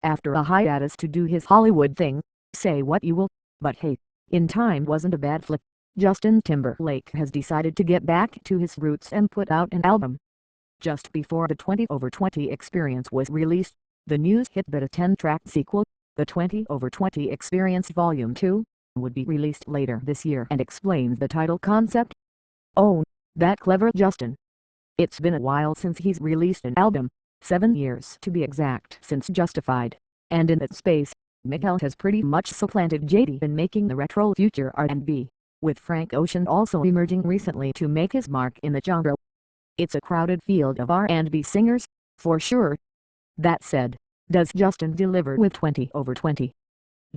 after a hiatus to do his Hollywood thing. Say what you will, but hey, In Time wasn't a bad flick. Justin Timberlake has decided to get back to his roots and put out an album. Just before the 20 over 20 Experience was released, the news hit that a 10-track sequel, the 20 over 20 Experience Volume 2, would be released later this year and explains the title concept. Oh, that clever Justin. It's been a while since he's released an album, 7 years to be exact since Justified, and in that space, Miguel has pretty much supplanted JD in making the retro future R&B, with Frank Ocean also emerging recently to make his mark in the genre. It's a crowded field of R&B singers, for sure. That said, does Justin deliver with 20 over 20?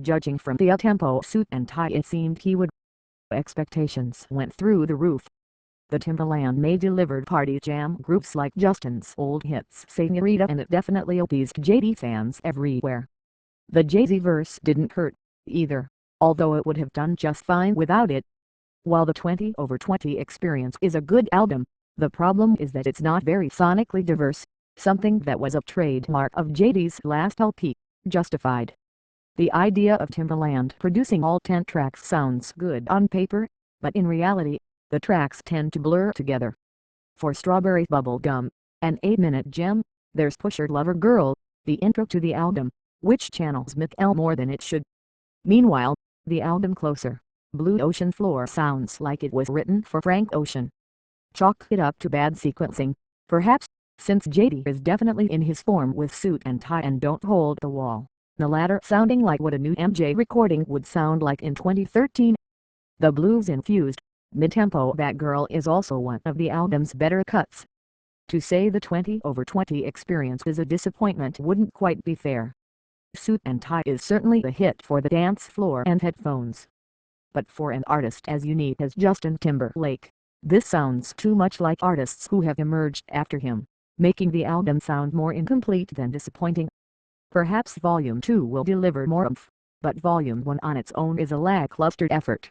Judging from the up-tempo suit and tie, it seemed he would. Expectations went through the roof. The Timberland may delivered party jam groups like Justin's old hits Señorita, and it definitely appeased JD fans everywhere. The Jay-Z verse didn't hurt, either, although it would have done just fine without it. While the 20 over 20 Experience is a good album, the problem is that it's not very sonically diverse, something that was a trademark of JD's last LP, Justified. The idea of Timberland producing all 10 tracks sounds good on paper, but in reality, the tracks tend to blur together. For Strawberry Bubblegum, an 8-minute gem, there's Pusher Lover Girl, the intro to the album, which channels Miguel more than it should. Meanwhile, the album Closer, Blue Ocean Floor sounds like it was written for Frank Ocean. Chalk it up to bad sequencing, perhaps, since JD is definitely in his form with suit and tie and Don't Hold the Wall, the latter sounding like what a new MJ recording would sound like in 2013. The blues-infused, mid-tempo That Girl is also one of the album's better cuts. To say the 20 over 20 Experience is a disappointment wouldn't quite be fair. Suit and Tie is certainly a hit for the dance floor and headphones. But for an artist as unique as Justin Timberlake, this sounds too much like artists who have emerged after him, making the album sound more incomplete than disappointing. Perhaps Volume 2 will deliver more oomph, but Volume 1 on its own is a lackluster effort.